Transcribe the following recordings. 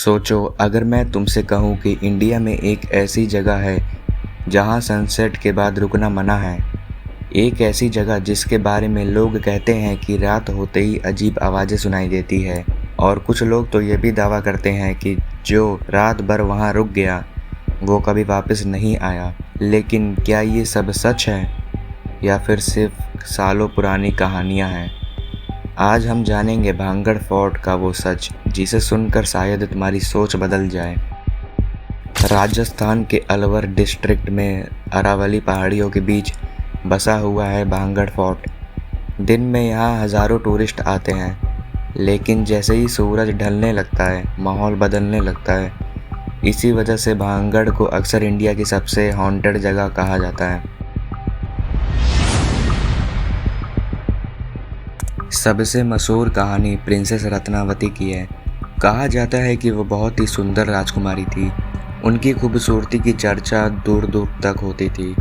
सोचो अगर मैं तुमसे कहूँ कि इंडिया में एक ऐसी जगह है जहाँ सनसेट के बाद रुकना मना है। एक ऐसी जगह जिसके बारे में लोग कहते हैं कि रात होते ही अजीब आवाज़ें सुनाई देती है, और कुछ लोग तो ये भी दावा करते हैं कि जो रात भर वहाँ रुक गया वो कभी वापस नहीं आया। लेकिन क्या ये सब सच है या फिर सिर्फ सालों पुरानी कहानियाँ हैं? आज हम जानेंगे भांगड़ फोर्ट का वो सच जिसे सुनकर शायद तुम्हारी सोच बदल जाए। राजस्थान के अलवर डिस्ट्रिक्ट में अरावली पहाड़ियों के बीच बसा हुआ है भांगड़ फोर्ट। दिन में यहाँ हज़ारों टूरिस्ट आते हैं, लेकिन जैसे ही सूरज ढलने लगता है माहौल बदलने लगता है। इसी वजह से भांगड़ को अक्सर इंडिया की सबसे हॉन्टेड जगह कहा जाता है। सबसे मशहूर कहानी प्रिंसेस रत्नावती की है। कहा जाता है कि वो बहुत ही सुंदर राजकुमारी थी। उनकी खूबसूरती की चर्चा दूर दूर तक होती थी।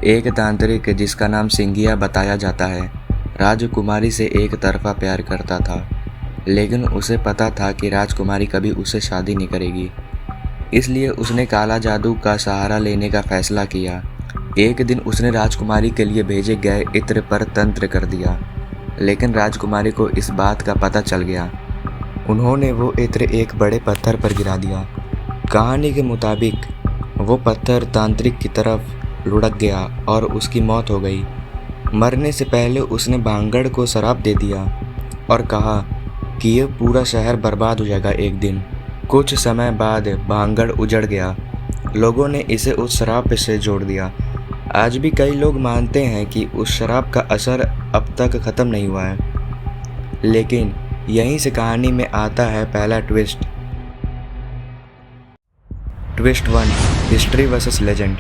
एक तांत्रिक जिसका नाम सिंघिया बताया जाता है, राजकुमारी से एक तरफा प्यार करता था, लेकिन उसे पता था कि राजकुमारी कभी उससे शादी नहीं करेगी। इसलिए उसने काला जादू का सहारा लेने का फैसला किया। एक दिन उसने राजकुमारी के लिए भेजे गए इत्र पर तंत्र कर दिया, लेकिन राजकुमारी को इस बात का पता चल गया। उन्होंने वो इत्र एक बड़े पत्थर पर गिरा दिया। कहानी के मुताबिक वो पत्थर तांत्रिक की तरफ लुढ़क गया और उसकी मौत हो गई। मरने से पहले उसने भांगड़ को श्राप दे दिया और कहा कि ये पूरा शहर बर्बाद हो जाएगा एक दिन। कुछ समय बाद भांगड़ उजड़ गया। लोगों ने इसे उस श्राप से जोड़ दिया। आज भी कई लोग मानते हैं कि उस शराब का असर अब तक ख़त्म नहीं हुआ है। लेकिन यहीं से कहानी में आता है पहला twist. Twist 1, history versus legend.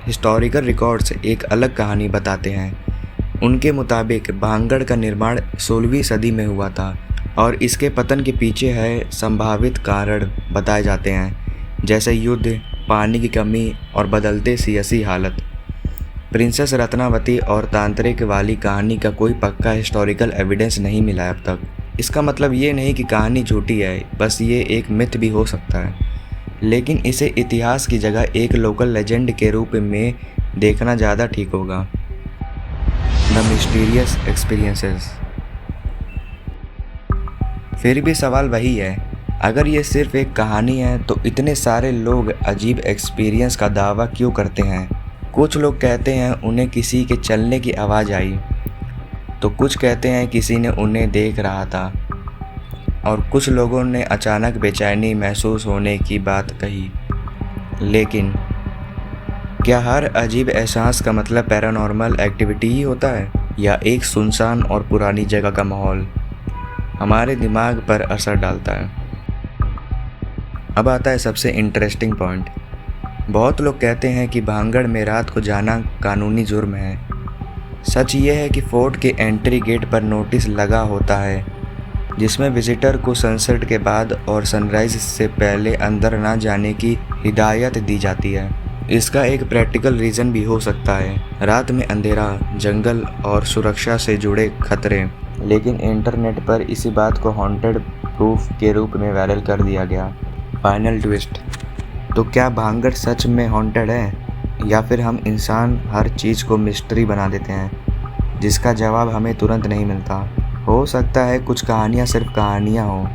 Historical records एक अलग कहानी बताते हैं। उनके मुताबिक भांगड़ का निर्माण 16वीं सदी में हुआ था और इसके पतन के पीछे है संभावित कारण बताए जाते हैं, जैसे युद्ध, पानी की कमी और बदलते सियासी हालत। प्रिंसेस रत्नावती और तांत्रिक वाली कहानी का कोई पक्का हिस्टोरिकल एविडेंस नहीं मिला है अब तक। इसका मतलब ये नहीं कि कहानी झूठी है, बस ये एक मिथ भी हो सकता है। लेकिन इसे इतिहास की जगह एक लोकल लेजेंड के रूप में देखना ज़्यादा ठीक होगा। The mysterious experiences. फिर भी सवाल वही है, अगर ये सिर्फ एक कहानी है तो इतने सारे लोग अजीब एक्सपीरियंस का दावा क्यों करते हैं? कुछ लोग कहते हैं उन्हें किसी के चलने की आवाज़ आई, तो कुछ कहते हैं किसी ने उन्हें देख रहा था, और कुछ लोगों ने अचानक बेचैनी महसूस होने की बात कही। लेकिन क्या हर अजीब एहसास का मतलब पैरानॉर्मल एक्टिविटी ही होता है, या एक सुनसान और पुरानी जगह का माहौल हमारे दिमाग पर असर डालता है? अब आता है सबसे इंटरेस्टिंग पॉइंट। बहुत लोग कहते हैं कि भांगड़ में रात को जाना कानूनी जुर्म है। सच ये है कि फोर्ट के एंट्री गेट पर नोटिस लगा होता है जिसमें विजिटर को सनसेट के बाद और सनराइज से पहले अंदर ना जाने की हिदायत दी जाती है। इसका एक प्रैक्टिकल रीज़न भी हो सकता है, रात में अंधेरा, जंगल और सुरक्षा से जुड़े खतरे। लेकिन इंटरनेट पर इसी बात को हॉन्टेड प्रूफ के रूप में वायरल कर दिया गया। Final twist. तो क्या भांगड़ सच में हॉन्टेड है, या फिर हम इंसान हर चीज़ को मिस्ट्री बना देते हैं जिसका जवाब हमें तुरंत नहीं मिलता? हो सकता है कुछ कहानियाँ सिर्फ कहानियाँ हों,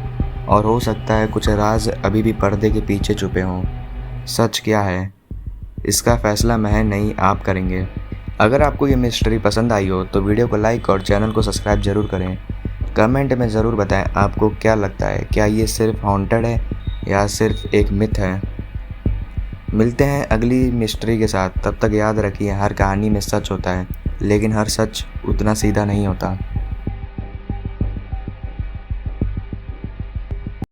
और हो सकता है कुछ राज अभी भी पर्दे के पीछे छुपे हों। सच क्या है, इसका फैसला मैं नहीं, आप करेंगे। अगर आपको ये मिस्ट्री पसंद आई हो तो वीडियो को लाइक और चैनल को सब्सक्राइब ज़रूर करें। कमेंट में ज़रूर बताएं आपको क्या लगता है, क्या ये सिर्फ हॉन्टेड है या सिर्फ एक मिथ है। मिलते हैं अगली मिस्ट्री के साथ। तब तक याद रखिए, हर कहानी में सच होता है, लेकिन हर सच उतना सीधा नहीं होता।